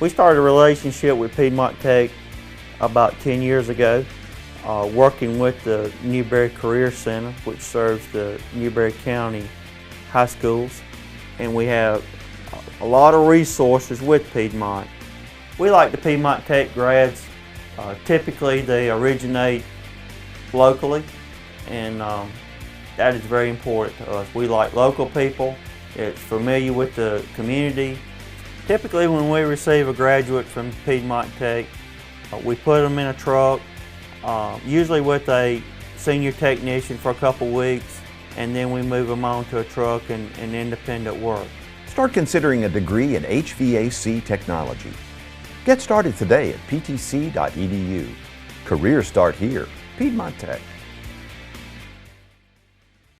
We started a relationship with Piedmont Tech about 10 years ago, working with the Newberry Career Center, which serves the Newberry County high schools, and we have a lot of resources with Piedmont. We like the Piedmont Tech grads. Typically they originate locally, and that is very important to us. We like local people. It's familiar with the community. Typically when we receive a graduate from Piedmont Tech, we put them in a truck, usually with a senior technician for a couple weeks, and then we move them on to a truck and independent work. Start considering a degree in HVAC technology. Get started today at ptc.edu. Careers start here, Piedmont Tech.